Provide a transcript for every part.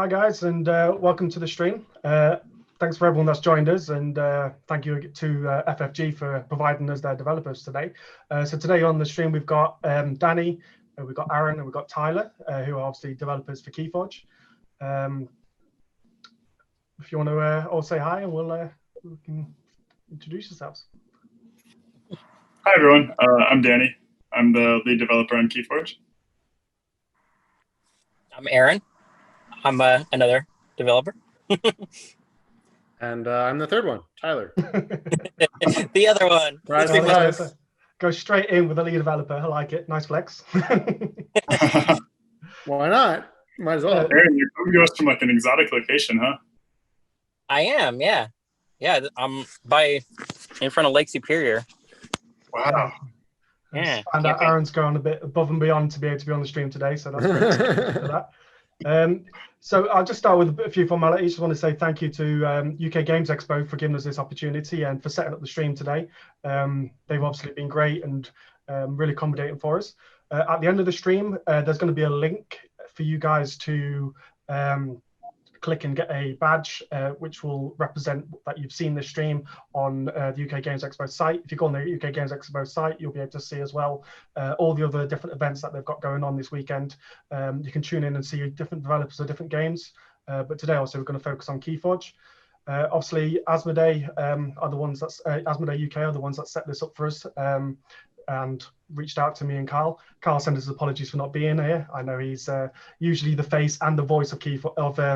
Hi guys, and welcome to the stream. Thanks for everyone that's joined us, and thank you to FFG for providing us their developers today. So today on the stream we've got Danny, we've got Aaron, and we've got Tyler, who are obviously developers for Keyforge. If you want to all say hi, and we can introduce yourselves. Hi everyone, I'm Danny. I'm the lead developer on Keyforge. I'm Aaron. I'm another developer. And I'm the third one, Tyler. The other one. Surprise. Go straight in with the lead developer. I like it. Nice flex. Why not? Might as well. Aaron, you're coming to us from like an exotic location, huh? I am, yeah. Yeah, I'm in front of Lake Superior. Wow. Yeah. And Aaron's going a bit above and beyond to be able to be on the stream today, so that's great for that. So I'll just start with a few formalities. Just want to say thank you to UK Games Expo for giving us this opportunity and for setting up the stream today. They've obviously been great and really accommodating for us. At the end of the stream, there's going to be a link for you guys to click and get a badge, which will represent that you've seen the stream on the UK Games Expo site. If you go on the UK Games Expo site, you'll be able to see as well all the other different events that they've got going on this weekend. You can tune in and see different developers of different games. But today also we're going to focus on Keyforge. Obviously, Asmodee are the ones that's Asmodee UK are the ones that set this up for us. And reached out to me and Carl. Carl sent his apologies for not being here. I know he's usually the face and the voice of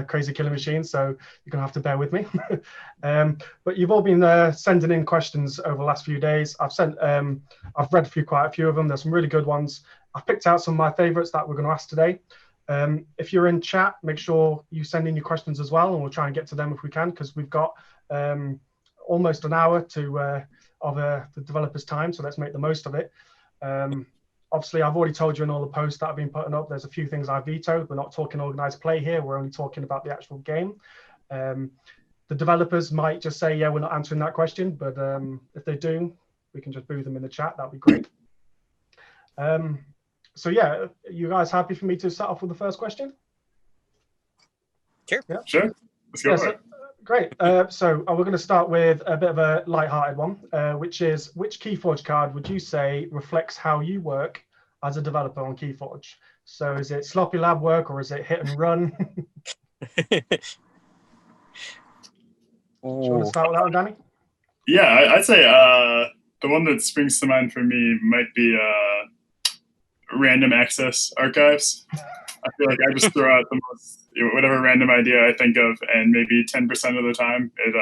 Crazy Killing Machines, so you're gonna have to bear with me. But you've all been sending in questions over the last few days. I've read quite a few of them. There's some really good ones. I've picked out some of my favorites that we're going to ask today. If you're in chat, make sure you send in your questions as well, and we'll try and get to them if we can, because we've got almost an hour of the developers' time, so let's make the most of it. Obviously, I've already told you in all the posts that I've been putting up, there's a few things I vetoed. We're not talking organized play here, we're only talking about the actual game. The developers might just say, yeah, we're not answering that question, but if they do, we can just boo them in the chat, that'd be great. So yeah, you guys happy for me to start off with the first question? Sure. Yeah. Sure. Let's go for it. Great. So we're going to start with a bit of a light-hearted one, which is, which Keyforge card would you say reflects how you work as a developer on Keyforge? So is it sloppy lab work or is it hit and run? Do you want to start with that one, Danny? Yeah, I'd say the one that springs to mind for me might be random access archives. I feel like I just throw out the most, whatever random idea I think of, and maybe 10% of the time it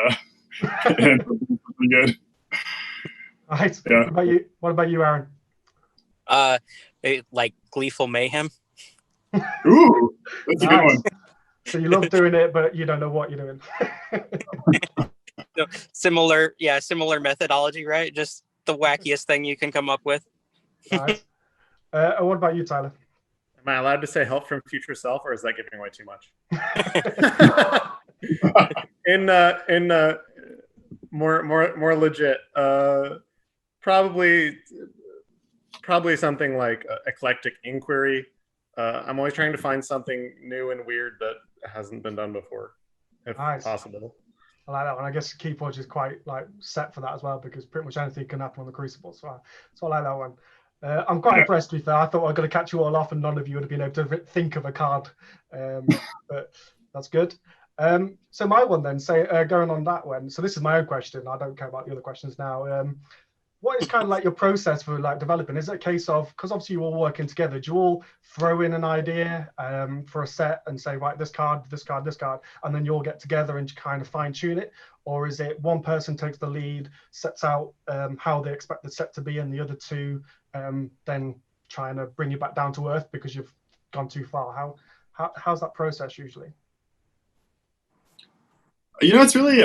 ends up being something good. All right. Yeah. What about you, Aaron? Like Gleeful Mayhem. Ooh, that's a good one. So you love doing it, but you don't know what you're doing. So, similar methodology, right? Just the wackiest thing you can come up with. Nice. What about you, Tyler? Am I allowed to say help from future self, or is that giving away too much? in more legit, probably something like eclectic inquiry. I'm always trying to find something new and weird that hasn't been done before, if possible. I like that one. I guess Keyforge is quite set for that as well, because pretty much anything can happen on the Crucible. So I like that one. I'm quite impressed, to be fair. I thought I was going to catch you all off and none of you would have been able to think of a card, but that's good. So my one then, going on that one, so this is my own question. I don't care about the other questions now. What is kind of like your process for developing? Is it a case of, because obviously you're all working together, do you all throw in an idea for a set and say, right, this card, and then you all get together and kind of fine tune it? Or is it one person takes the lead, sets out how they expect the set to be, and the other two then trying to bring you back down to earth because you've gone too far? How's that process usually? You know, it's really,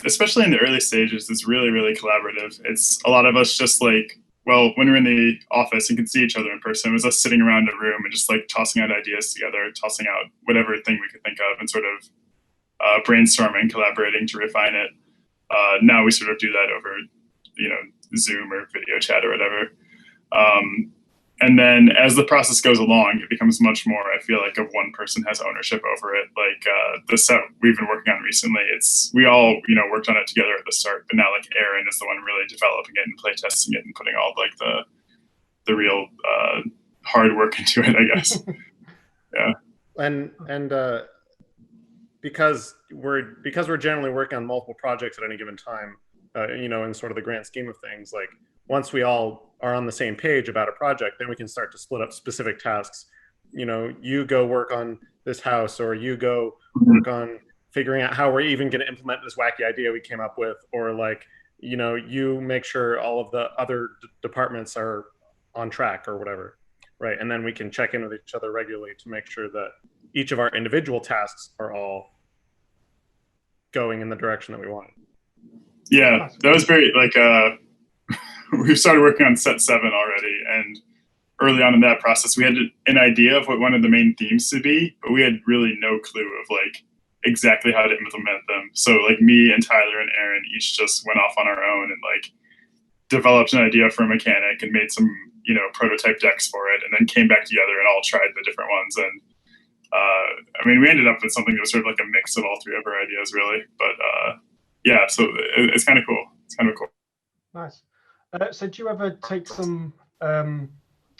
especially in the early stages, it's really, really collaborative. It's a lot of us just like, well, when we're in the office and can see each other in person, it was us sitting around a room and just like tossing out ideas together, tossing out whatever thing we could think of and sort of brainstorming, collaborating to refine it. Now we sort of do that over, Zoom or video chat or whatever. And then as the process goes along, it becomes much more, I feel like, of one person has ownership over it. Like the set we've been working on recently, we all, worked on it together at the start, but now like Aaron is the one really developing it and play testing it and putting all like the real hard work into it, I guess. Yeah. And because we're generally working on multiple projects at any given time, in sort of the grand scheme of things, like once we all are on the same page about a project, then we can start to split up specific tasks. You go work on this house, or you go work on figuring out how we're even going to implement this wacky idea we came up with, or like, you make sure all of the other departments are on track or whatever, right? And then we can check in with each other regularly to make sure that each of our individual tasks are all going in the direction that we wanted. Yeah, that was very like we've started working on set 7 already, and early on in that process we had an idea of what one of the main themes to be, but we had really no clue of like exactly how to implement them. So like me and Tyler and Aaron each just went off on our own and like developed an idea for a mechanic and made some prototype decks for it, and then came back together and all tried the different ones. And I mean, we ended up with something that was sort of like a mix of all 3 of our ideas, really. But yeah, so it's kind of cool. It's kind of cool. Nice. So do you ever take some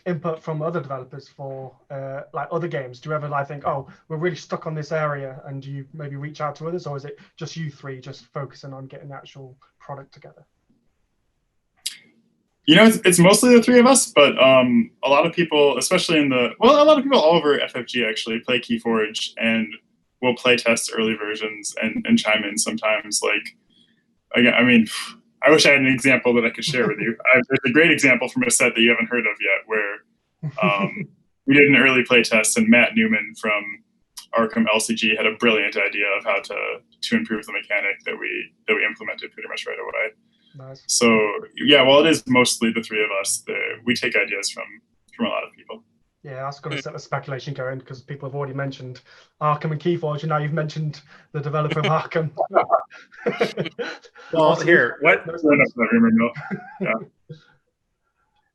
input from other developers for like other games? Do you ever like think, oh, we're really stuck on this area, and do you maybe reach out to others, or is it just you 3 just focusing on getting the actual product together? It's mostly the 3 of us, but a lot of people, especially a lot of people all over FFG actually play Keyforge and will play test early versions and chime in sometimes. Like, I mean, I wish I had an example that I could share with you. There's a great example from a set that you haven't heard of yet, where we did an early play test, and Matt Newman from Arkham LCG had a brilliant idea of how to improve the mechanic that we implemented pretty much right away. Nice. So yeah, well, it is mostly the 3 of us. We take ideas from a lot of people. Yeah, that's going to set the speculation going, because people have already mentioned Arkham and Keyforge, and now you've mentioned the developer of Arkham. Well, here, Yeah.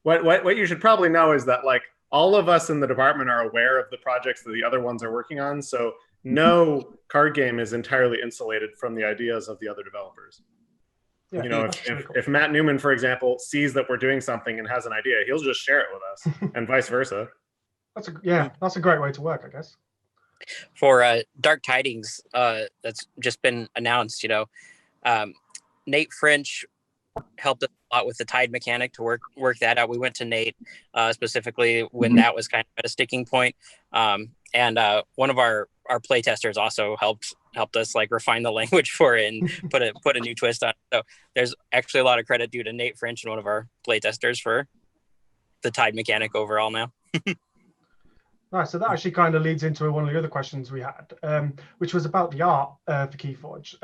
What you should probably know is that like all of us in the department are aware of the projects that the other ones are working on, so no card game is entirely insulated from the ideas of the other developers. Yeah, if Matt Newman, for example, sees that we're doing something and has an idea, he'll just share it with us, and vice versa. That's a great way to work, I guess. For Dark Tidings, that's just been announced. Nate French helped us a lot with the tide mechanic to work that out. We went to Nate specifically when that was kind of at a sticking point, and one of our play testers also helped us like refine the language for it and put a new twist on it. So there's actually a lot of credit due to Nate French and one of our play testers for the tide mechanic overall now. Nice. So that actually kind of leads into one of the other questions we had, which was about the art for Keyforge.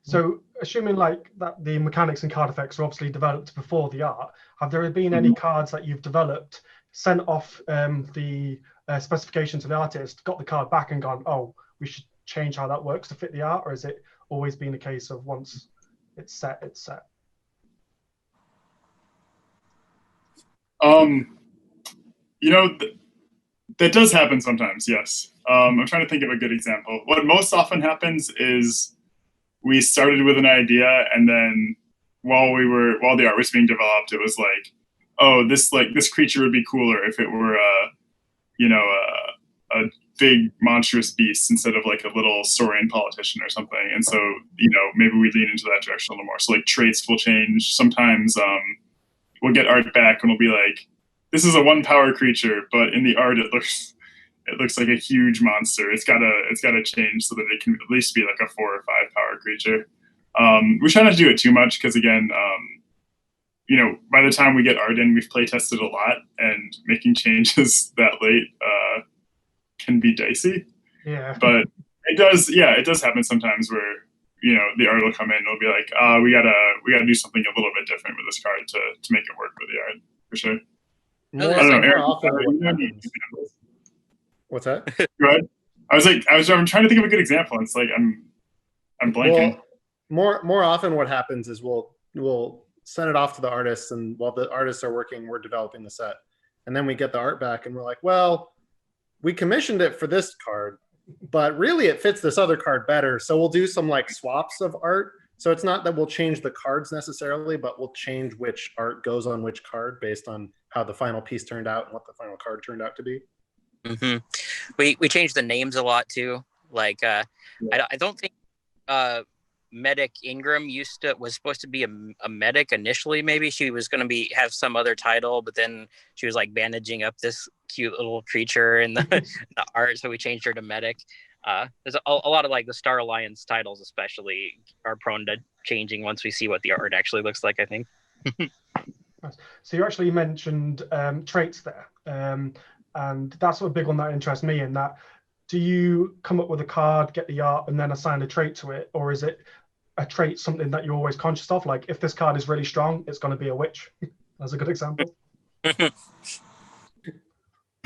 So assuming like that the mechanics and card effects are obviously developed before the art, have there been any cards that you've developed, sent off the specification to the artist, got the card back and gone, oh, we should change how that works to fit the art? Or has it always been a case of once it's set, it's set? That does happen sometimes, yes. I'm trying to think of a good example. What most often happens is we started with an idea, and then while the art was being developed, it was like, oh, this creature would be cooler if it were a big monstrous beast instead of like a little Saurian politician or something. And so, maybe we lean into that direction a little more. So like traits will change. Sometimes we'll get art back and we'll be like, this is a 1-power creature, but in the art it looks like a huge monster. It's gotta change so that it can at least be like a 4 or 5-power creature. We try not to do it too much because again, by the time we get art in, we've play tested a lot, and making changes that late can be dicey. Yeah. But it does happen sometimes where the art will come in and it'll be like, we gotta do something a little bit different with this card to make it work with the art, for sure. I don't know, Aaron, what's that? Go ahead. I'm trying to think of a good example. It's like I'm blanking. Well, more often what happens is we'll send it off to the artists, and while the artists are working, we're developing the set. and then we get the art back and we're like, well, we commissioned it for this card, but really it fits this other card better. So we'll do some like swaps of art. So it's not that we'll change the cards necessarily, but we'll change which art goes on which card based on how the final piece turned out and what the final card turned out to be. Mm-hmm. We changed the names a lot too. Like I don't think Medic Ingram was supposed to be a medic initially. Maybe she was going to have some other title, but then she was like bandaging up this cute little creature in the, the art, so we changed her to medic. There's a lot of like the Star Alliance titles especially are prone to changing once we see what the art actually looks like, I think. So you actually mentioned traits there, and that's a big one that interests me. In that, do you come up with a card, get the art, and then assign a trait to it, or is it a trait something that you're always conscious of? Like if this card is really strong, it's going to be a witch. That's a good example.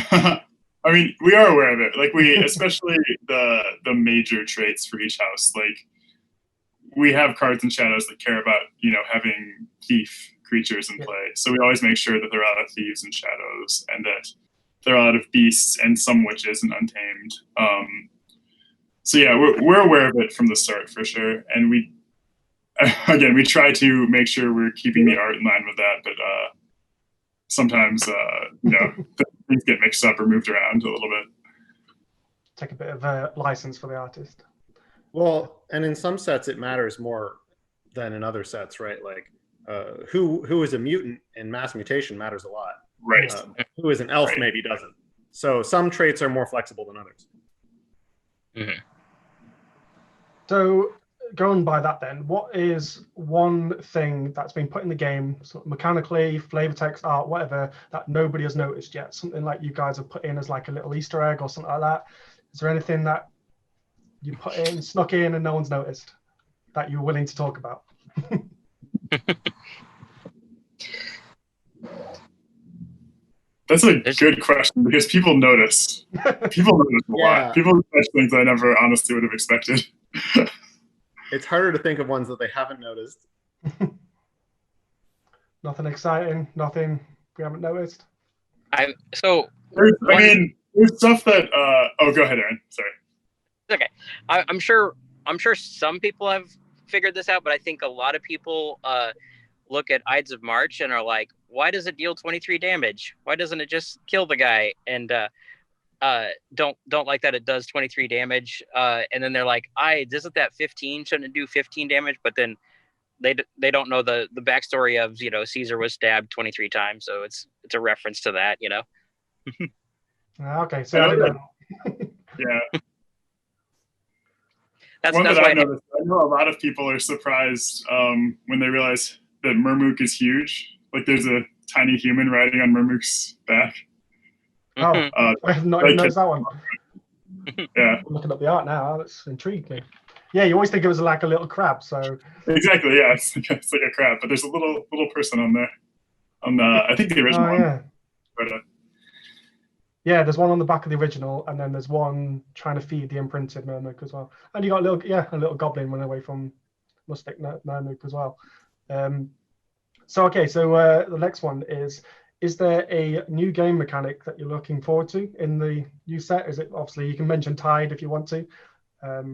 I mean, we are aware of it. Like especially the major traits for each house. Like we have cards in Shadows that care about, having thief creatures in play. So we always make sure that there are a lot of thieves in Shadows and that there are a lot of beasts and some witches and untamed. So yeah, we're aware of it from the start for sure. And we try to make sure we're keeping the art in line with that. But sometimes, things get mixed up or moved around a little bit. Take a bit of a license for the artist. Well, and in some sets it matters more than in other sets, right? Like who is a mutant in Mass Mutation matters a lot. Right. Who is an elf maybe doesn't. So some traits are more flexible than others. Mm-hmm. So going by that then, what is one thing that's been put in the game, sort of mechanically, flavor text, art, whatever, that nobody has noticed yet? Something like you guys have put in as like a little Easter egg or something like that? Is there anything that you put in, snuck in, and no one's noticed that you're willing to talk about? That's a good question because people notice. People notice a lot. People catch things I never honestly would have expected. It's harder to think of ones that they haven't noticed. Nothing exciting, nothing we haven't noticed. There's stuff that. Go ahead, Aaron. Sorry. Okay, I'm sure some people have figured this out, but I think a lot of people look at Ides of March and are like, why does it deal 23 damage? Why doesn't it just kill the guy? And don't like that it does 23 damage. And then they're like, Ides, isn't that 15? Shouldn't it do 15 damage? But then they don't know the backstory of, Caesar was stabbed 23 times. So it's a reference to that, Okay, so I didn't know. Yeah. That's why I noticed. I know a lot of people are surprised when they realize that Murmook is huge. Like there's a tiny human riding on Murmook's back. Oh, I have not even noticed that one. Yeah. I'm looking up the art now. That's intrigued me. Yeah, you always think it was like a little crab. So exactly, yeah, it's like a crab, but there's a little person on there. I think the original one. Yeah. But, yeah, there's one on the back of the original, and then there's one trying to feed the imprinted Murmook as well. And you got a little goblin running away from Mustic Murmook as well. So the next one is there a new game mechanic that you're looking forward to in the new set? Is it, obviously you can mention Tide if you want to. I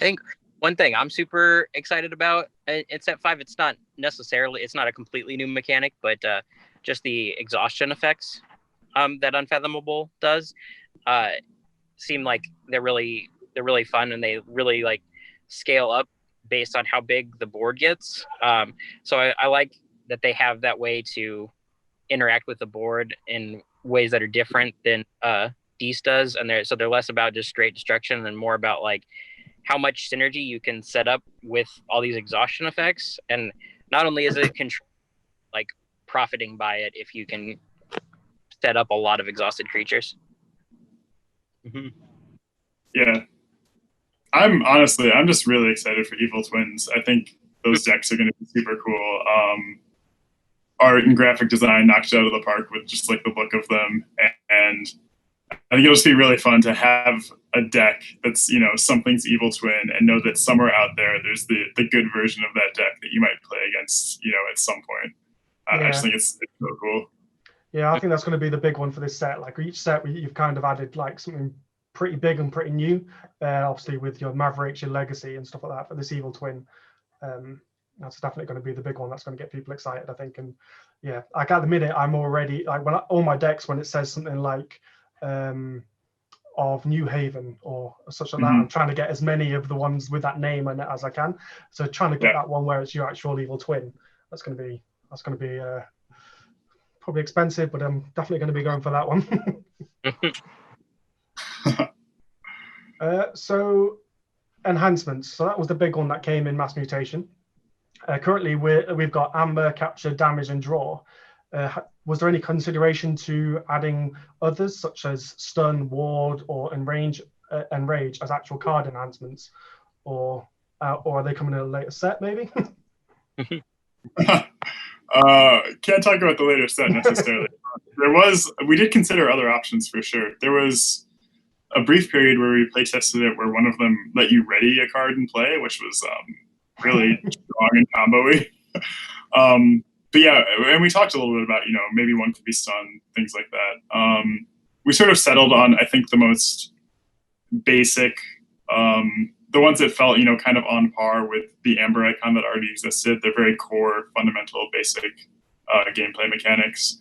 think one thing I'm super excited about in set 5, it's not a completely new mechanic, but just the exhaustion effects that Unfathomable does seem like they're really fun, and they really like scale up based on how big the board gets. So I like that they have that way to interact with the board in ways that are different than Dees does, and they're less about just straight destruction and more about like how much synergy you can set up with all these exhaustion effects. And not only is it like profiting by it if you can set up a lot of exhausted creatures. Mm-hmm. Yeah. I'm just really excited for Evil Twins. I think those decks are going to be super cool. Art and graphic design knocked it out of the park with just like the look of them. And I think it'll just be really fun to have a deck that's, something's Evil Twin, and know that somewhere out there, there's the good version of that deck that you might play against, at some point. I just think it's so cool. Yeah, I think that's going to be the big one for this set. Like each set, you've kind of added like something pretty big and pretty new. Obviously, with your Mavericks, your Legacy, and stuff like that. For this Evil Twin, that's definitely going to be the big one. That's going to get people excited, I think. And yeah, like at the minute, I'm already like all my decks, when it says something like of New Haven or such like that, I'm trying to get as many of the ones with that name in it as I can. So trying to get that one where it's your actual Evil Twin. That's going to be probably expensive, but I'm definitely going to be going for that one. So enhancements. So that was the big one that came in Mass Mutation. Currently, we've got Amber, Capture, Damage, and Draw. Was there any consideration to adding others, such as Stun, Ward, or Enrage as actual card enhancements, or are they coming in a later set, maybe? Can't talk about the later set necessarily. We did consider other options for sure. There was a brief period where we play tested it where one of them let you ready a card and play, which was really strong and combo-y. But yeah, and we talked a little bit about, maybe one could be stun, things like that. We sort of settled on, I think, the most basic, the ones that felt, kind of on par with the Amber icon that already existed. They're very core, fundamental, basic gameplay mechanics.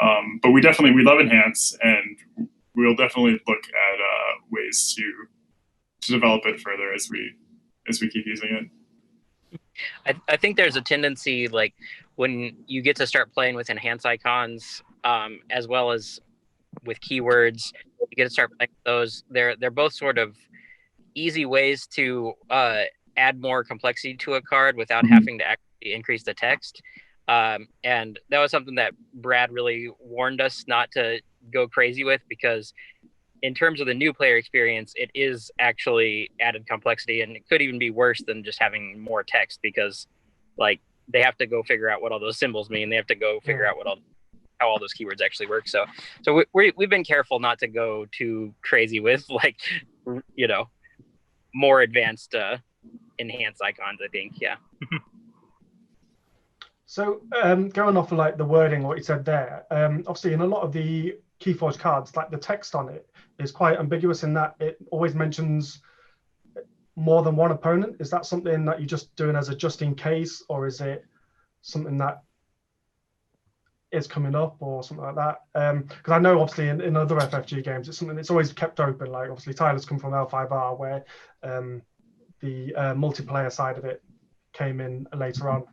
But we love Enhance, and we'll definitely look at ways to develop it further as we keep using it. I think there's a tendency, like when you get to start playing with enhance icons, as well as with keywords, you get to start playing with those. They're both sort of easy ways to add more complexity to a card without having to actually increase the text. And that was something that Brad really warned us not to go crazy with, because in terms of the new player experience, it is actually added complexity, and it could even be worse than just having more text, because like they have to go figure out what all those symbols mean. They have to go figure out how all those keywords actually work. So we've been careful not to go too crazy with like, more advanced enhanced icons, I think. Yeah. So going off of like the wording, what you said there, obviously in a lot of the Keyforge cards, like the text on it is quite ambiguous in that it always mentions more than one opponent. Is that something that you're just doing as a just in case, or is it something that is coming up or something like that? Because I know obviously in other FFG games, it's something that's always kept open. Like obviously Tyler's come from L5R, where the multiplayer side of it came in later on,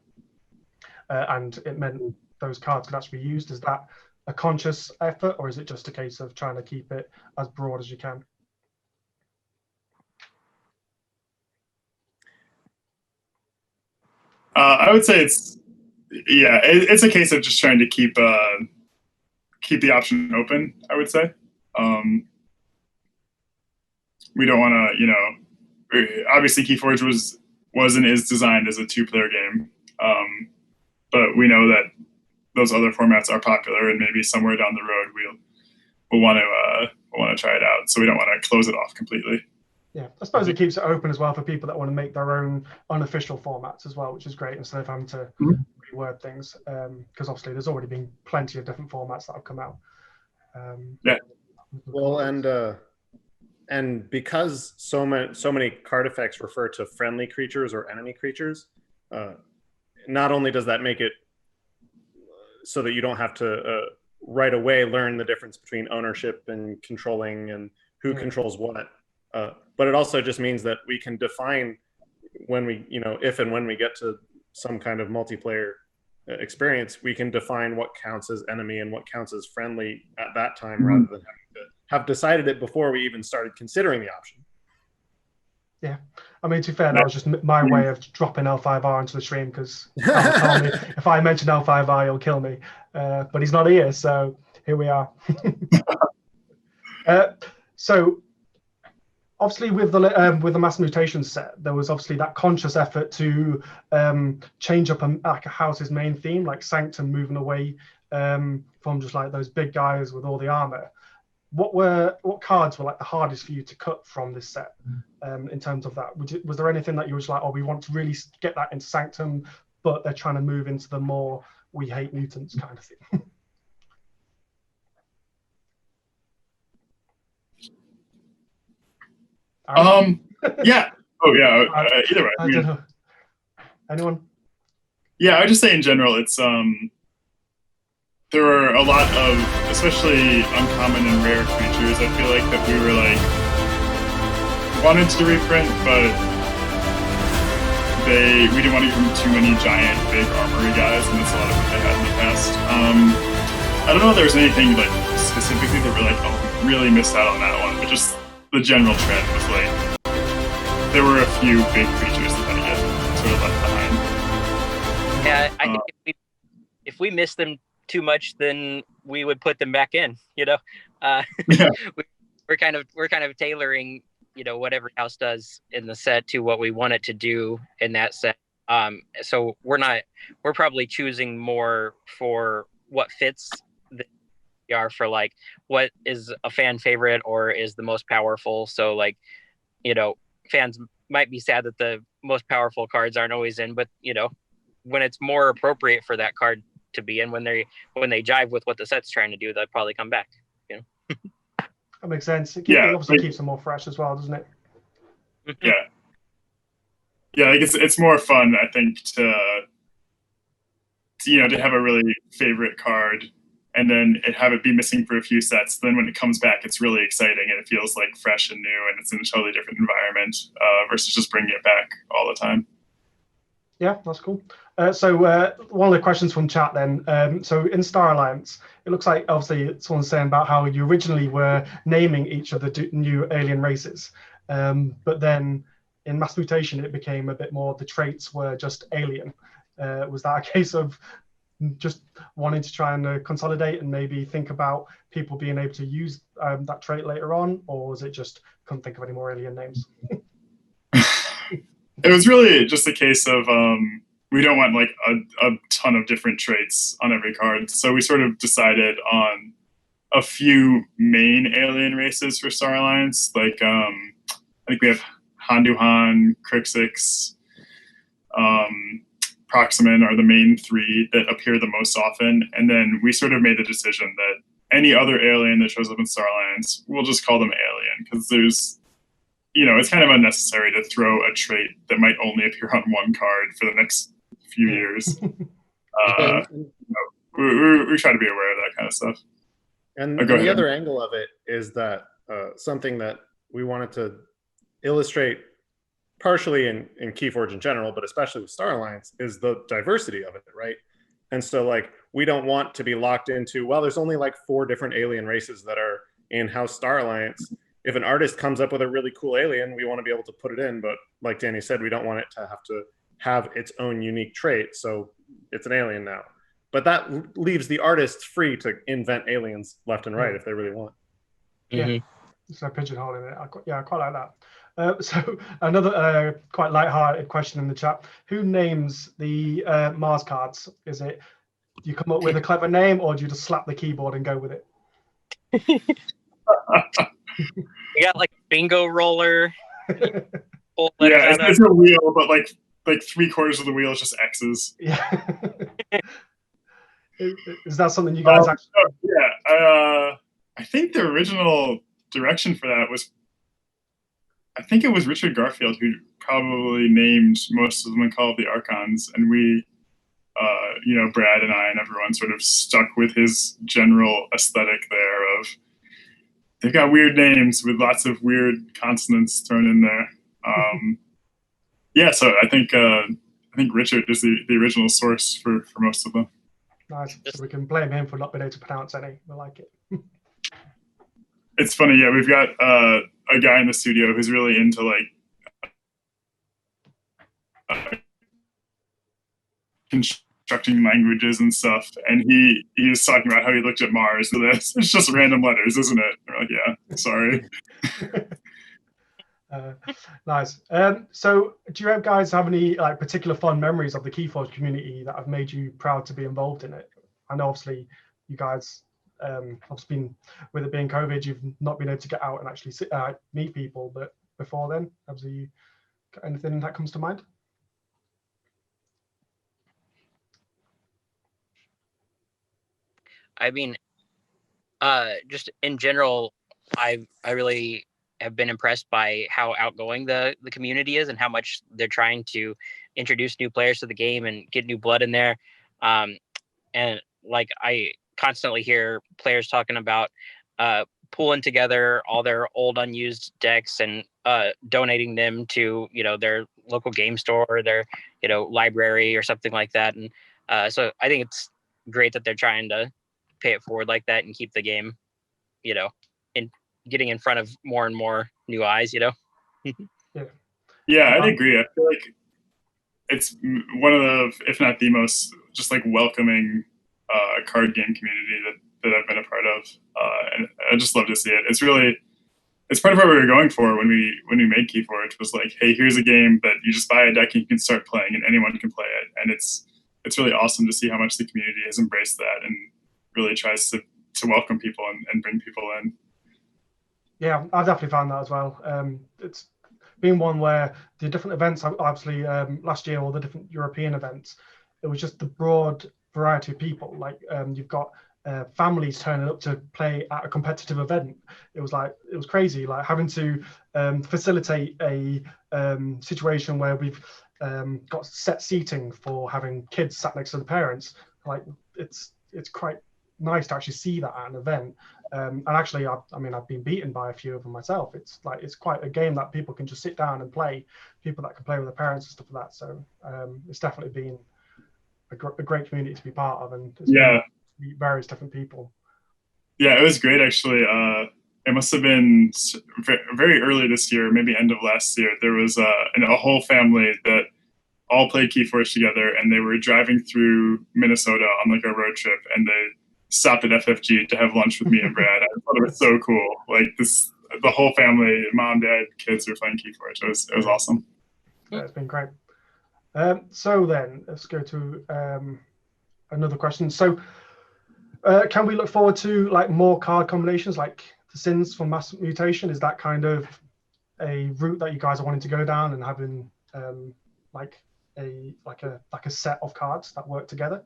and it meant those cards could actually be used. Is that a conscious effort, or is it just a case of trying to keep it as broad as you can? I would say it's a case of just trying to keep the option open, I would say. We don't want to, obviously Keyforge was and is designed as a 2-player game, but we know that those other formats are popular, and maybe somewhere down the road we'll want to try it out. So we don't want to close it off completely. Yeah, I suppose it keeps it open as well for people that want to make their own unofficial formats as well, which is great, instead of having to reword things. Because obviously there's already been plenty of different formats that have come out. Well, and because so many card effects refer to friendly creatures or enemy creatures, not only does that make it so that you don't have to right away learn the difference between ownership and controlling and who controls what, but it also just means that we can define when we, if and when we get to some kind of multiplayer experience, we can define what counts as enemy and what counts as friendly at that time, rather than having to have decided it before we even started considering the option. Yeah, I mean, to be fair, that was just my way of dropping L5R into the stream, because told me if I mention L5R, he'll kill me. But he's not here, so here we are. So obviously with the Mass Mutation set, there was obviously that conscious effort to change up like a house's main theme, like Sanctum moving away from just like those big guys with all the armor. What cards were like the hardest for you to cut from this set in terms of that? Was there anything that you was like, oh, we want to really get that into Sanctum, but they're trying to move into the more we hate mutants kind of thing. Yeah. Oh yeah. Either way. I don't know. Anyone? Yeah, I would just say in general, it's there were a lot of especially uncommon and rare creatures. I feel like that we were like wanted to reprint, but we didn't want to give them too many giant, big armory guys, and that's a lot of what they had in the past. I don't know if there was anything like specifically that we're like, oh, we really missed out on that one, but just the general trend was like there were a few big creatures that had to get sort of left behind. Yeah, I think if we missed them too much, then we would put them back in. Yeah. we're kind of tailoring, what every house does in the set to what we want it to do in that set. So we're probably choosing more for what fits the are for like what is a fan favorite or is the most powerful. So like, fans might be sad that the most powerful cards aren't always in, but when it's more appropriate for that card to be in, when they jive with what the set's trying to do, they'll probably come back. That makes sense. It Yeah, obviously keeps them more fresh as well, doesn't it? Yeah, like it's more fun, I think, to have a really favorite card and then have it be missing for a few sets. Then when it comes back, it's really exciting and it feels like fresh and new and it's in a totally different environment versus just bringing it back all the time. Yeah, that's cool. So one of the questions from chat then. So in Star Alliance, it looks like obviously someone's saying about how you originally were naming each of the new alien races, but then in Mass Mutation it became a bit more the traits were just alien. Was that a case of just wanting to try and consolidate and maybe think about people being able to use that trait later on, or was it just couldn't think of any more alien names? It was really just a case of we don't want like a ton of different traits on every card. So we sort of decided on a few main alien races for Star Alliance. Like I think we have Handuhan, Crixix, Proximan are the main three that appear the most often. And then we sort of made the decision that any other alien that shows up in Star Alliance, we'll just call them alien because there's it's kind of unnecessary to throw a trait that might only appear on one card for the next few years. We try to be aware of that kind of stuff. And the other angle of it is that something that we wanted to illustrate partially in Keyforge in general, but especially with Star Alliance, is the diversity of it, right? And so like, we don't want to be locked into, well, there's only like 4 different alien races that are in House Star Alliance. If an artist comes up with a really cool alien, we want to be able to put it in. But like Danny said, we don't want it to have its own unique trait. So it's an alien now. But that leaves the artists free to invent aliens left and right if they really want. Yeah, so pigeonholing it. I quite like that. So another quite light-hearted question in the chat. Who names the Mars cards? Is it you come up with a clever name or do you just slap the keyboard and go with it? You got like a bingo roller. Yeah, it's a wheel, but like 3/4 of the wheel is just X's. Yeah. Is that something you guys actually? Yeah, I think the original direction for that was, I think it was Richard Garfield who probably named most of them in Call of the Archons, and we, Brad and I and everyone sort of stuck with his general aesthetic there of. They've got weird names with lots of weird consonants thrown in there. So I think Richard is the original source for most of them. Nice. So we can blame him for not being able to pronounce any. I like it. It's funny, yeah. We've got a guy in the studio who's really into like constructing languages and stuff, and he was talking about how he looked at Mars to this. It's just random letters, isn't it? We're like, yeah, sorry. Nice. So do you guys have any like particular fun memories of the Keyforge community that have made you proud to be involved in it? I know obviously you guys obviously been, with it being COVID, you've not been able to get out and actually meet people, but before then, have you got anything that comes to mind? I mean, just in general, I really have been impressed by how outgoing the community is and how much they're trying to introduce new players to the game and get new blood in there. And like I constantly hear players talking about pulling together all their old unused decks and donating them to their local game store or their library or something like that. And so I think it's great that they're trying to pay it forward like that and keep the game in getting in front of more and more new eyes. Yeah, I'd agree. I feel like it's one of the, if not the most, just like welcoming card game community that I've been a part of, and I just love to see it. It's part of what we were going for when we made Keyforge, was like, hey, here's a game that you just buy a deck and you can start playing, and anyone can play it. And it's really awesome to see how much the community has embraced that and really tries to welcome people and bring people in. Yeah, I've definitely found that as well. It's been one where the different events, obviously last year, all the different European events, it was just the broad variety of people. Like you've got families turning up to play at a competitive event. It was crazy, like having to facilitate a situation where we've got set seating for having kids sat next to the parents. Like it's quite nice to actually see that at an event. And actually, I've been beaten by a few of them myself. It's quite a game that people can just sit down and play. People that can play with their parents and stuff like that. So it's definitely been a great community to be part of, and meet various different people. Yeah, it was great actually. It must have been very early this year, maybe end of last year. There was a whole family that all played Keyforge together, and they were driving through Minnesota on like a road trip, and they stopped at FFG to have lunch with me and Brad. I thought it was so cool. Like the whole family, mom, dad, kids were playing Keyforge. It was awesome. Yeah, it's been great. So then let's go to another question. So can we look forward to like more card combinations like the Sins from Mass Mutation? Is that kind of a route that you guys are wanting to go down, and having like a set of cards that work together?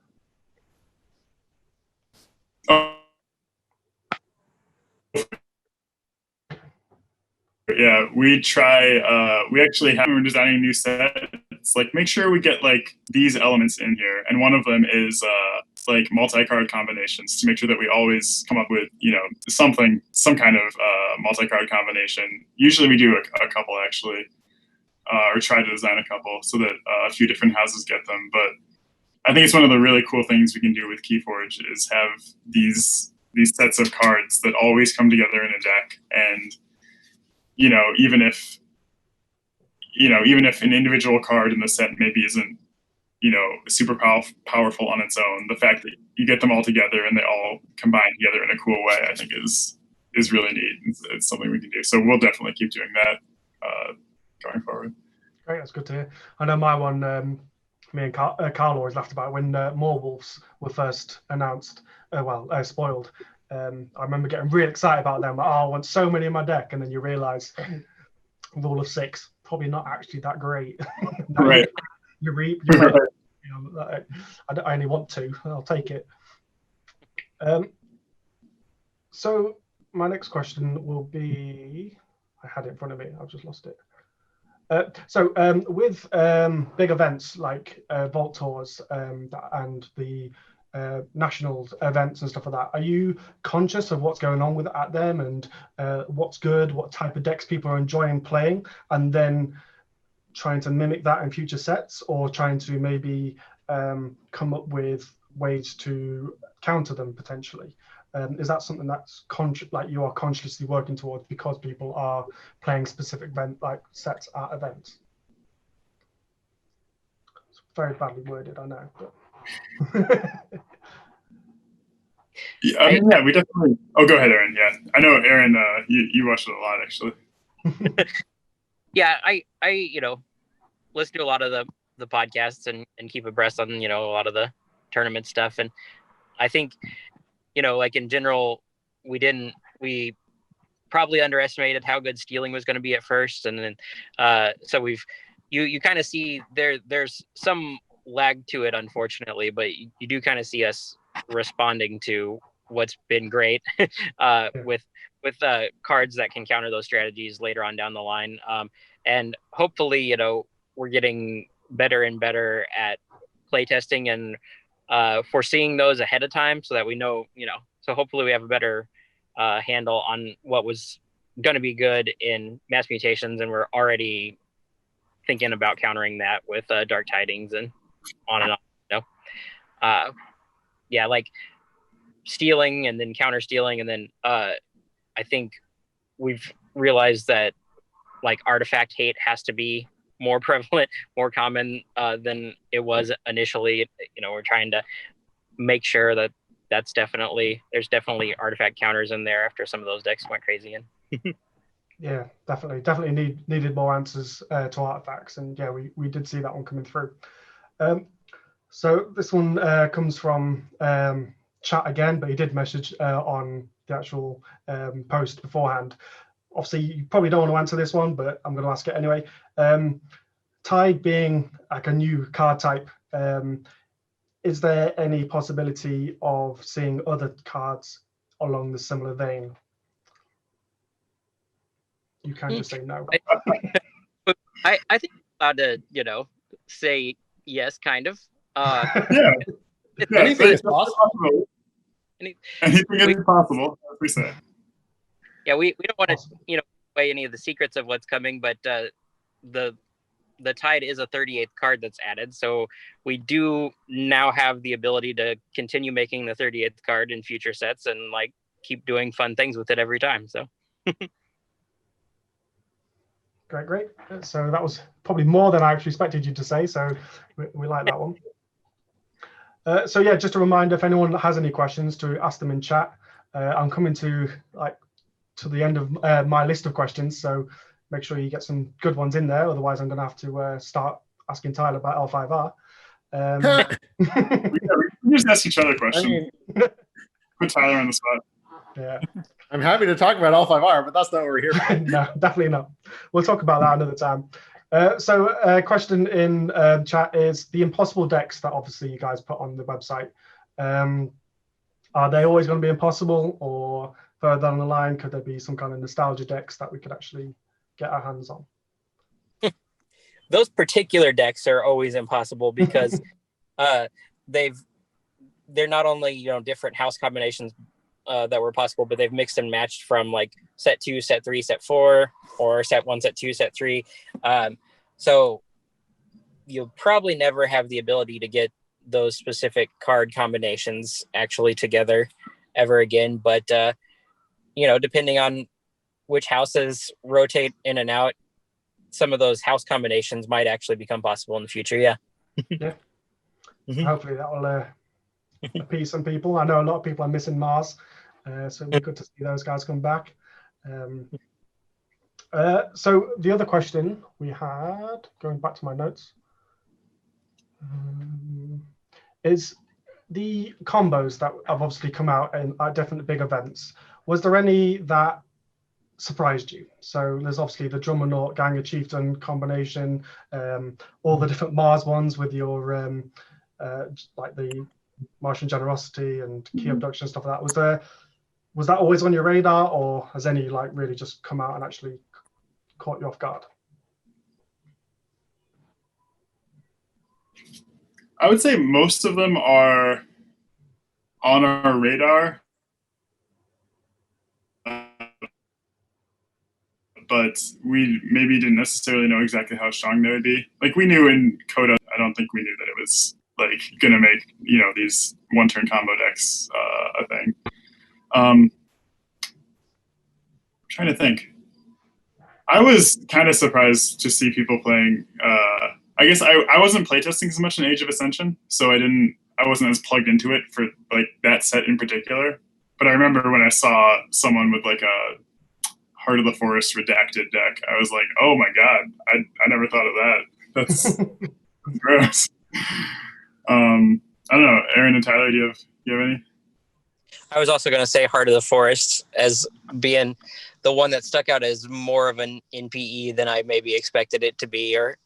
Yeah, we try. We actually have, when we're designing a new set, it's like, make sure we get like these elements in here, and one of them is like multi-card combinations, to make sure that we always come up with some kind of multi-card combination. Usually we do a couple actually, or try to design a couple so that a few different houses get them. But I think it's one of the really cool things we can do with Keyforge is have these sets of cards that always come together in a deck. And even if an individual card in the set maybe isn't super powerful on its own, the fact that you get them all together and they all combine together in a cool way, I think is really neat. It's something we can do. So we'll definitely keep doing that going forward. Great, that's good to hear. I know my one, me and Carl always laughed about when More Wolves were first announced, spoiled. I remember getting really excited about them. I want so many in my deck, and then you realise rule of 6, probably not actually that great. Right. You reap. I only want 2. I'll take it. So my next question will be, I had it in front of me, I've just lost it. So with big events like Vault Tours and the national events and stuff like that, are you conscious of what's going on at them, and what's good, what type of decks people are enjoying playing, and then trying to mimic that in future sets, or trying to maybe come up with ways to counter them potentially? Is that something that's you are consciously working towards because people are playing specific sets at events? It's very badly worded, I know. But yeah, we definitely. Oh, go ahead, Aaron. Yeah, I know, Aaron. You watched it a lot, actually. Yeah, I listen to a lot of the podcasts and keep abreast on a lot of the tournament stuff, and I think like in general we probably underestimated how good stealing was going to be at first, and then so you kind of see there's some lag to it, unfortunately, but you do kind of see us responding to what's been great with cards that can counter those strategies later on down the line. And hopefully, you know, we're getting better and better at playtesting and foreseeing those ahead of time so that we know, you know, so hopefully we have a better handle on what was going to be good in mass mutations, and we're already thinking about countering that with Dark Tidings and on and on. You know, yeah, like stealing and then counter stealing, and then I think we've realized that like artifact hate has to be more prevalent, more common than it was initially. You know, we're trying to make sure that there's definitely artifact counters in there after some of those decks went crazy in. Yeah, definitely needed more answers to artifacts, and yeah, we did see that one coming through. So this one comes from chat again, but he did message on the actual post beforehand. Obviously, you probably don't want to answer this one, but I'm going to ask it anyway. Tide being like a new card type, is there any possibility of seeing other cards along the similar vein? You can just say no. I think I'm allowed to, you know, say yes, kind of. Yeah. Anything is possible. Anything is possible, as we say. Yeah, we don't want to, you know, away any of the secrets of what's coming, but the Tide is a 38th card that's added, so we do now have the ability to continue making the 38th card in future sets and like keep doing fun things with it every time. So Great. So that was probably more than I actually expected you to say, so we like that one. So yeah, just a reminder, if anyone has any questions, to ask them in chat. I'm coming to the end of my list of questions, so make sure you get some good ones in there. Otherwise, I'm going to have to start asking Tyler about L5R. We can just ask each other questions. Put Tyler on the spot. Yeah. I'm happy to talk about L5R, but that's not what we're here for. No, definitely not. We'll talk about that another time. So a question in chat is the impossible decks that obviously you guys put on the website. Are they always going to be impossible, or further down the line, could there be some kind of nostalgia decks that we could actually get our hands on? those particular decks are always impossible because they're not only, you know, different house combinations that were possible, but they've mixed and matched from like set 2, set 3, set 4, or set 1, set 2, set 3. So you'll probably never have the ability to get those specific card combinations actually together ever again. But, you know, depending on which houses rotate in and out, some of those house combinations might actually become possible in the future. Yeah. Yeah. Mm-hmm. Hopefully that will appease some people. I know a lot of people are missing Mars, so it'd be good to see those guys come back. So the other question we had, going back to my notes, is the combos that have obviously come out at different big events. Was there any that surprised you? So there's obviously the Drummernaut Ganger Chieftain combination, all the different Mars ones with your like the Martian Generosity and Key Abduction, stuff like that. Was that always on your radar, or has any like really just come out and actually caught you off guard? I would say most of them are on our radar, but we maybe didn't necessarily know exactly how strong they would be. Like we knew in Coda, I don't think we knew that it was like gonna make, you know, these one-turn combo decks a thing. Trying to think. I was kind of surprised to see people playing. I guess I wasn't playtesting as much in Age of Ascension, so I wasn't as plugged into it for like that set in particular. But I remember when I saw someone with like a Heart of the Forest redacted deck, I was like, oh my god, I never thought of that. That's gross. I don't know, Aaron and Tyler, do you have any? I was also going to say Heart of the Forest as being the one that stuck out as more of an NPE than I maybe expected it to be. Or,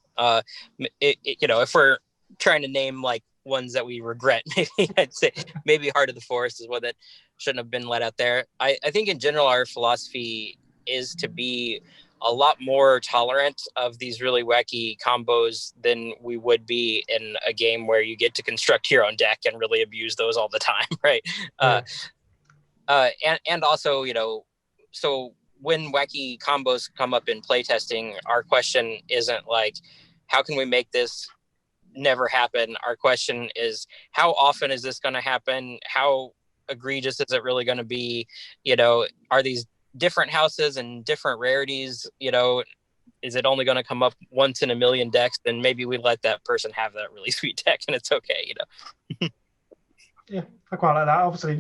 you know, if we're trying to name like ones that we regret. Maybe I'd say maybe Heart of the Forest is one that shouldn't have been let out there. I think in general our philosophy is to be a lot more tolerant of these really wacky combos than we would be in a game where you get to construct your own deck and really abuse those all the time, right? Yeah. And also, you know, so when wacky combos come up in playtesting, our question isn't like, how can we make this never happen? Our question is, how often is this going to happen? How egregious is it really going to be? You know, are these different houses and different rarities? You know, is it only going to come up once in a million decks? Then maybe we let that person have that really sweet deck and it's okay, you know. Yeah, I quite like that. Obviously,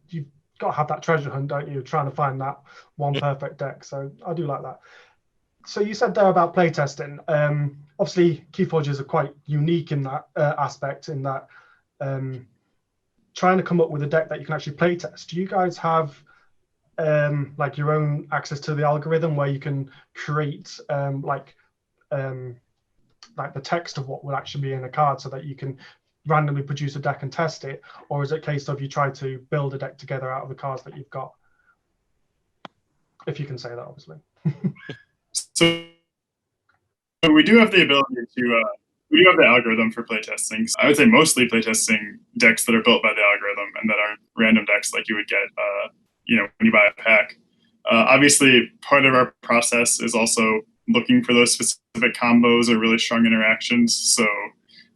you've got to have that treasure hunt, don't you? Trying to find that one perfect deck. So I do like that. So you said there about playtesting. Obviously, Keyforges are quite unique in that aspect, in that trying to come up with a deck that you can actually playtest. Do you guys have like your own access to the algorithm where you can create like the text of what will actually be in a card so that you can randomly produce a deck and test it? Or is it a case of you try to build a deck together out of the cards that you've got? If you can say that, obviously. So we do have the ability to, we do have the algorithm for playtesting. I would say mostly playtesting decks that are built by the algorithm and that aren't random decks like you would get, you know, when you buy a pack. Obviously, part of our process is also looking for those specific combos or really strong interactions. So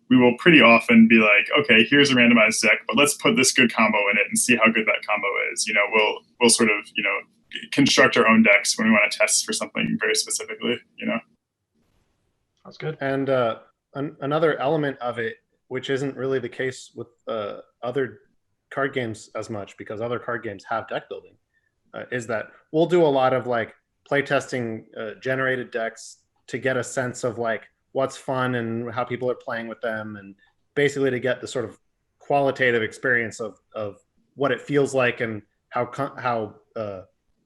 we will pretty often be like, okay, here's a randomized deck, but let's put this good combo in it and see how good that combo is. You know, we'll sort of, you know, construct our own decks when we want to test for something very specifically, you know. That's good. And another element of it, which isn't really the case with other card games as much, because other card games have deck building, is that we'll do a lot of like playtesting generated decks to get a sense of like what's fun and how people are playing with them, and basically to get the sort of qualitative experience of what it feels like and how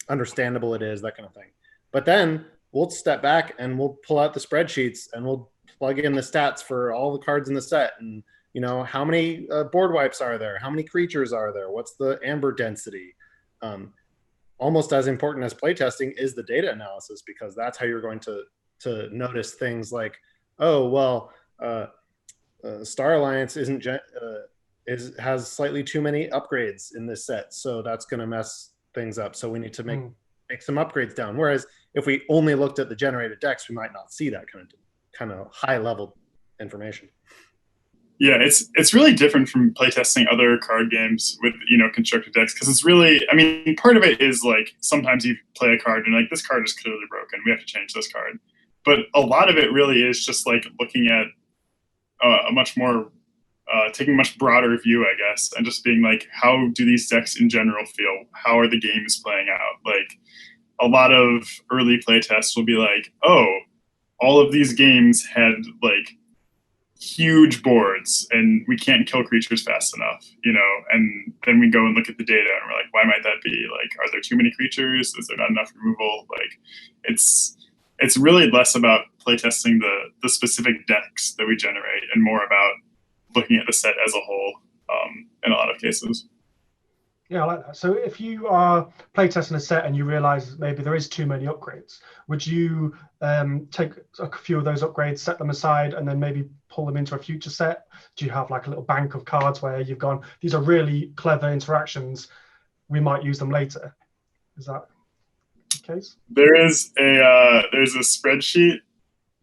understandable it is, that kind of thing. But then we'll step back and we'll pull out the spreadsheets and we'll plug in the stats for all the cards in the set, and you know, how many board wipes are there, how many creatures are there, what's the amber density. Almost as important as playtesting is the data analysis, because that's how you're going to notice things like, oh well, Star Alliance has slightly too many upgrades in this set, so that's going to mess things up. So we need to make some upgrades down. Whereas if we only looked at the generated decks, we might not see that kind of high level information. Yeah, it's really different from playtesting other card games with, you know, constructed decks, because it's really, I mean, part of it is like sometimes you play a card and like, this card is clearly broken, we have to change this card. But a lot of it really is just like looking at a much more taking a much broader view, I guess, and just being like, how do these decks in general feel? How are the games playing out? Like, a lot of early playtests will be like, oh, all of these games had like huge boards and we can't kill creatures fast enough, you know, and then we go and look at the data and we're like, why might that be? Like, are there too many creatures? Is there not enough removal? Like, it's really less about playtesting the specific decks that we generate and more about looking at the set as a whole in a lot of cases. Yeah, I like that. So if you are playtesting a set and you realize maybe there is too many upgrades, would you take a few of those upgrades, set them aside, and then maybe pull them into a future set? Do you have like a little bank of cards where you've gone, these are really clever interactions, we might use them later? Is that the case? There's a spreadsheet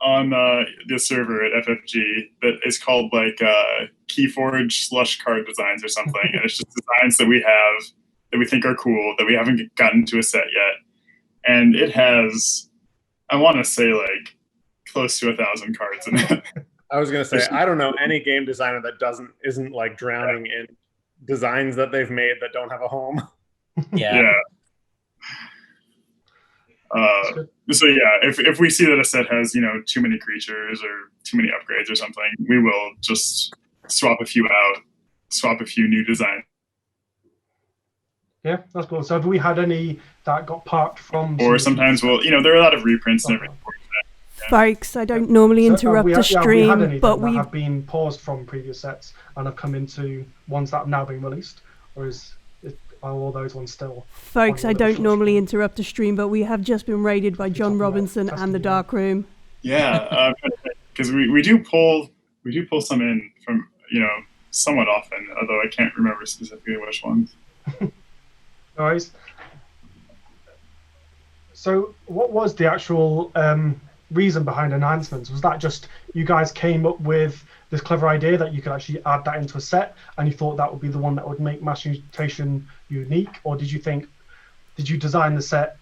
on the server at FFG that is called like Keyforge slush card designs or something, and it's just designs that we have that we think are cool that we haven't gotten to a set yet, and it has, I want to say, like close to 1,000 cards in it. I was gonna say, I don't know any game designer that isn't like drowning in designs that they've made that don't have a home. Yeah. So yeah, if we see that a set has, you know, too many creatures or too many upgrades or something, we will just swap a few out, swap a few new designs. Yeah, that's cool. So have we had any that got parked from? Or sometimes we'll, you know, there are a lot of reprints and everything. Folks, I don't normally interrupt a stream, any but that have been paused from previous sets and have come into ones that have now been released, or are all those ones still? Folks, I don't normally interrupt a stream, but we have just been raided by John Robinson and the Dark Room. Yeah, because we do pull some in from somewhat often, although I can't remember specifically which ones. No worries. So what was the actual reason behind enhancements? Was that just you guys came up with this clever idea that you could actually add that into a set and you thought that would be the one that would make mass mutation unique? Or did you design the set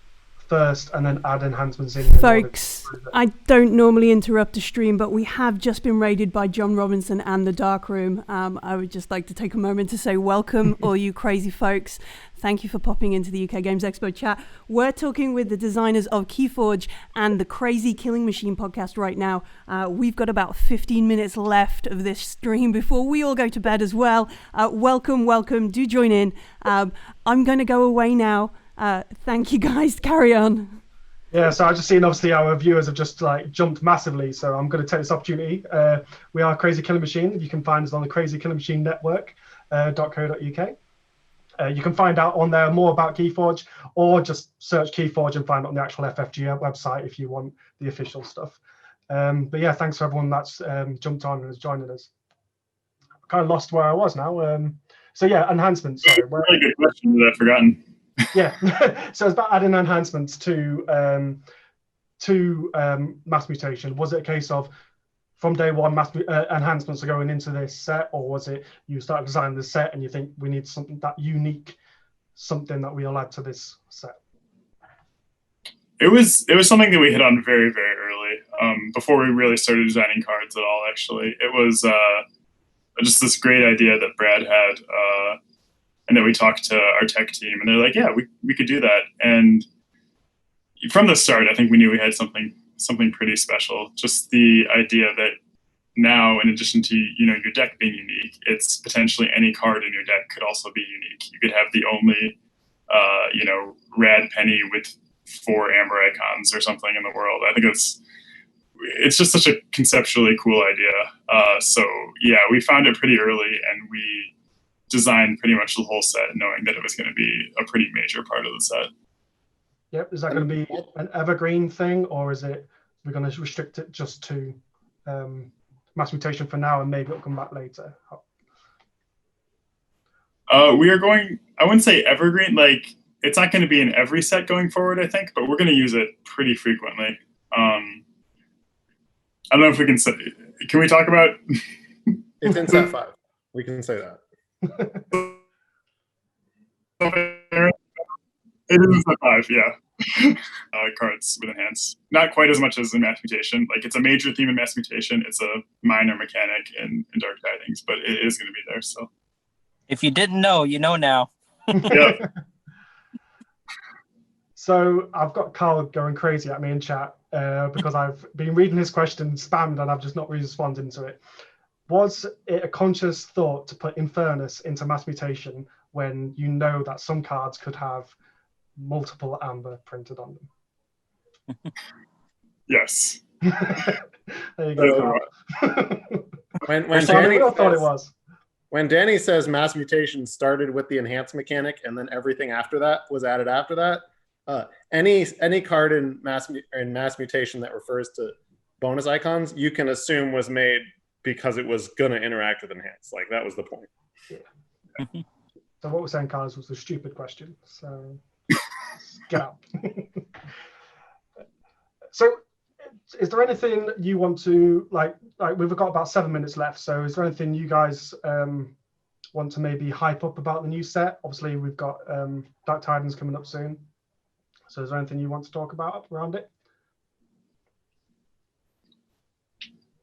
first and then add enhancements in? Folks, I don't normally interrupt a stream, but we have just been raided by John Robinson and the Dark Room. I would just like to take a moment to say welcome, all you crazy folks. Thank you for popping into the UK Games Expo chat. We're talking with the designers of Keyforge and the Crazy Killing Machine podcast right now. We've got about 15 minutes left of this stream before we all go to bed as well. Welcome. Do join in. I'm going to go away now. Thank you guys. Carry on. Yeah, so I've just seen obviously our viewers have just jumped massively, so I'm going to take this opportunity. We are Crazy Killing Machine. You can find us on the Crazy Killing Machine Network .co.uk. You can find out on there more about Keyforge, or just search Keyforge and find it on the actual FFG website if you want the official stuff. But yeah, thanks for everyone that's jumped on and is joining us. I kind of lost where I was now. So yeah, enhancements. Sorry, really good question that I've forgotten. Yeah, so it's about adding enhancements to mass mutation. Was it a case of from day one enhancements are going into this set, or was it you start designing the set and you think we need something that unique, something that we'll add to this set? It was something that we hit on very, very early, before we really started designing cards at all. Actually, it was just this great idea that Brad had. And then we talked to our tech team, and they're like, "Yeah, we could do that." And from the start, I think we knew we had something pretty special. Just the idea that now, in addition to your deck being unique, it's potentially any card in your deck could also be unique. You could have the only rad penny with 4 amber icons or something in the world. I think it's just such a conceptually cool idea. So yeah, we found it pretty early, and we designed pretty much the whole set knowing that it was going to be a pretty major part of the set. Yep. Is that going to be an evergreen thing, or is we're going to restrict it just to mass mutation for now and maybe it'll come back later? We are going, I wouldn't say evergreen, it's not going to be in every set going forward, I think, but we're going to use it pretty frequently. I don't know if we can say, can we talk about? It's in set 5. We can say that. It is a 5, yeah. Cards with enhance, not quite as much as in mass mutation. It's a major theme in mass mutation. It's a minor mechanic in Dark Tidings, but it is going to be there. So, if you didn't know, you know now. Yeah. So I've got Carl going crazy at me in chat because I've been reading his question spammed and I've just not really responded to it. Was it a conscious thought to put Infernus into mass mutation when you know that some cards could have multiple amber printed on them? Yes. There you go. When Danny thought it was. When Danny says mass mutation started with the enhance mechanic and then everything after that was added after that, any card in mass mutation that refers to bonus icons, you can assume was made because it was going to interact with enhance. That was the point. Yeah. So what we're saying, Carlos, was a stupid question. So get out. So is there anything you want to, we've got about 7 minutes left. So is there anything you guys want to maybe hype up about the new set? Obviously, we've got Dark Tidings coming up soon. So is there anything you want to talk about around it?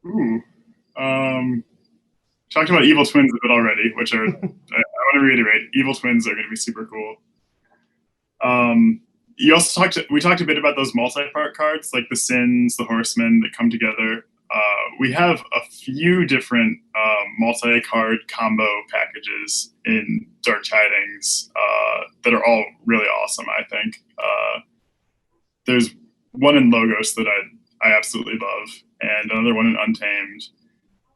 Ooh. Talked about Evil Twins a bit already, which are, I want to reiterate, Evil Twins are going to be super cool. You also we talked a bit about those multi-part cards, like the Sins, the Horsemen that come together. We have a few different multi-card combo packages in Dark Tidings that are all really awesome, I think. There's one in Logos that I absolutely love, and another one in Untamed,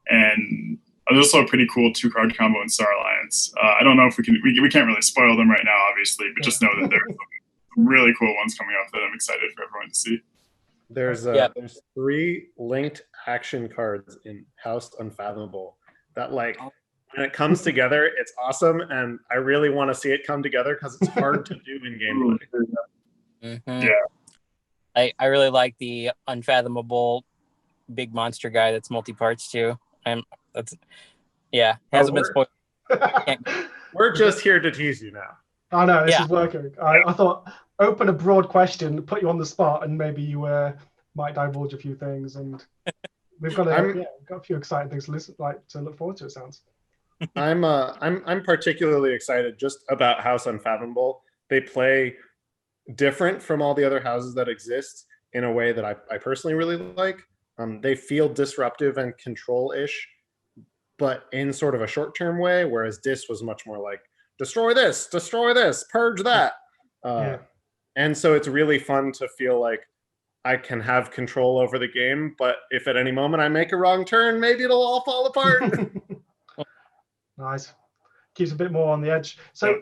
and there's also a pretty cool 2-card combo in Star Alliance. I don't know if we can't really spoil them right now, obviously, but just know that there's some really cool ones coming up that I'm excited for everyone to see. There's 3 linked action cards in House Unfathomable that, like, when it comes together, it's awesome, and I really want to see it come together because it's hard to do in gameplay. Yeah. I really like the Unfathomable big monster guy that's multi-parts too. Hasn't been spoiled. We're just here to tease you now. I know, this is working. I thought open a broad question, put you on the spot, and maybe you might divulge a few things. And we've got a few exciting things to look forward to. It sounds. I'm particularly excited just about House Unfathomable. They play different from all the other houses that exist in a way that I personally really like. They feel disruptive and control-ish, but in sort of a short-term way, whereas Dis was much more like, destroy this, purge that. And so it's really fun to feel like I can have control over the game, but if at any moment I make a wrong turn, maybe it'll all fall apart. Nice. Keeps a bit more on the edge. So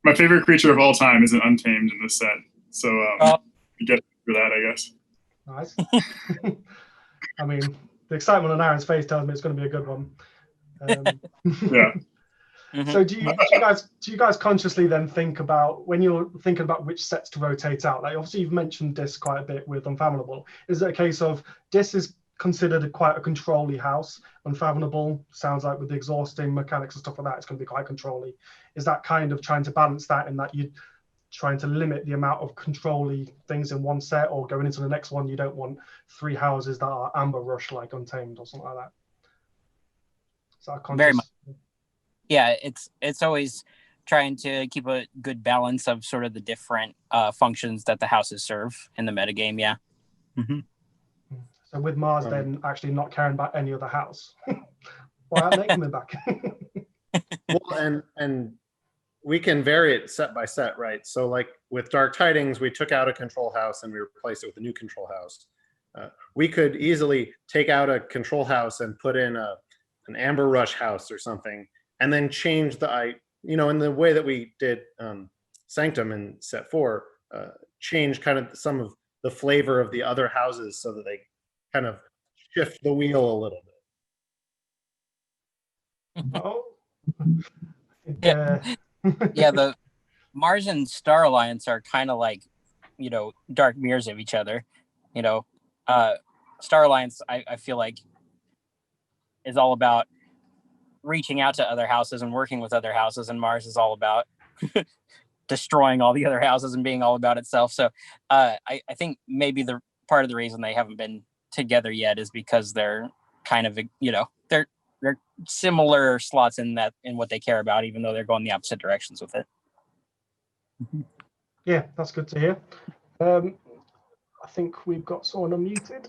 my favorite creature of all time is an Untamed in this set. So you get for that, I guess. Nice. I mean, the excitement on Aaron's face tells me it's going to be a good one. So do you guys consciously then think about, when you're thinking about which sets to rotate out, like obviously you've mentioned Dis quite a bit with Unfathomable. Is it a case of Dis is considered quite a control-y house? Unfathomable sounds like with the exhausting mechanics and stuff like that, it's going to be quite control-y. Is that kind of trying to balance that in that you're trying to limit the amount of control-y things in one set, or going into the next one, you don't want 3 houses that are Amber Rush like Untamed or something like that? Is that a conscious... Very much. Yeah, it's always trying to keep a good balance of sort of the different functions that the houses serve in the metagame. Yeah. Mm-hmm. So with Mars, then actually not caring about any other house, why aren't they coming back? Well, and we can vary it set by set, right? So like with Dark Tidings, we took out a control house and we replaced it with a new control house. We could easily take out a control house and put in an Amber Rush house or something, and then change in the way that we did Sanctum in set 4, change kind of some of the flavor of the other houses so that they kind of shift the wheel a little bit. The Mars and Star Alliance are kind of like, dark mirrors of each other. Star Alliance, I feel like, is all about reaching out to other houses and working with other houses, and Mars is all about destroying all the other houses and being all about itself. So I think maybe the part of the reason they haven't been together yet is because they're kind of, they're similar slots in what they care about, even though they're going the opposite directions with it. Yeah, that's good to hear. I think we've got someone unmuted.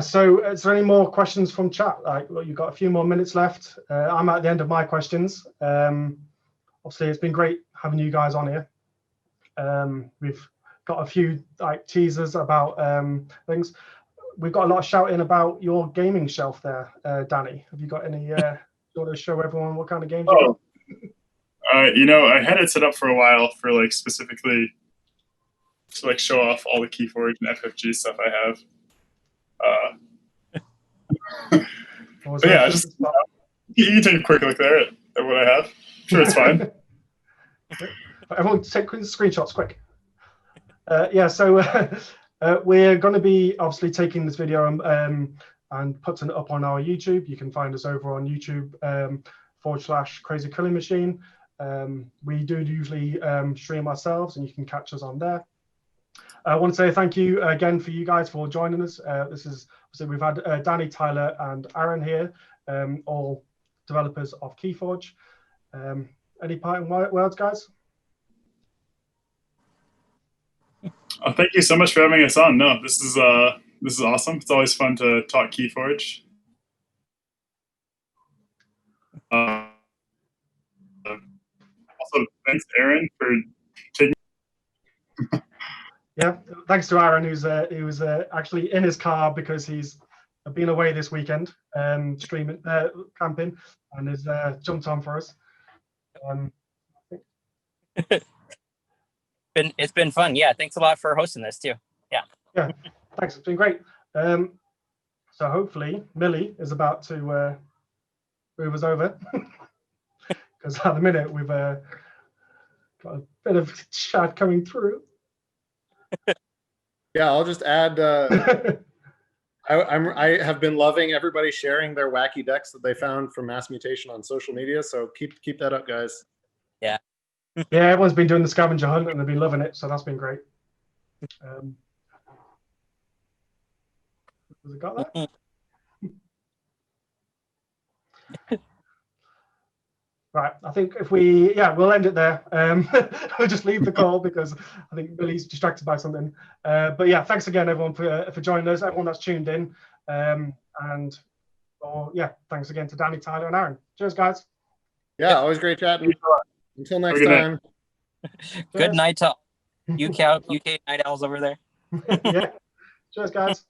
So is there any more questions from chat? You've got a few more minutes left. I'm at the end of my questions. Obviously, it's been great having you guys on here. We've got a few teasers about things. We've got a lot of shouting about your gaming shelf there, Danny. Have you got any? You want to show everyone what kind of games you got? I had it set up for a while for specifically to show off all the Keyforge and FFG stuff I have. You can take a quick look there at what I have. I'm sure it's fine. Everyone take screenshots quick. We're going to be obviously taking this video and putting it up on our YouTube. You can find us over on YouTube / Crazy Killing Machine. We do usually stream ourselves, and you can catch us on there. I want to say thank you again for you guys for joining us. We've had Danny, Tyler, and Aaron here, all developers of Keyforge. Any parting words, guys? Thank you so much for having us on. No, this is awesome. It's always fun to talk Keyforge. Also, thanks, Aaron, for Yeah, thanks to Aaron, who was actually in his car because he's been away this weekend, streaming, camping, and has jumped on for us. It's been fun. Yeah, thanks a lot for hosting this too. Yeah, thanks. It's been great. So hopefully Millie is about to move us over, because at the minute we've got a bit of chat coming through. Yeah, I'll just add. I have been loving everybody sharing their wacky decks that they found from Mass Mutation on social media. So keep that up, guys. Yeah. Yeah, everyone's been doing the scavenger hunt and they've been loving it, so that's been great. Has it got that? Right, I think if we'll end it there. We'll just leave the call because I think Billy's distracted by something. But yeah, thanks again, everyone, for joining us, everyone that's tuned in. Thanks again to Danny, Tyler, and Aaron. Cheers, guys. Yeah, always great chatting. Until next Good night. time. Good night to UK Night Owls over there. Yeah. Cheers, guys.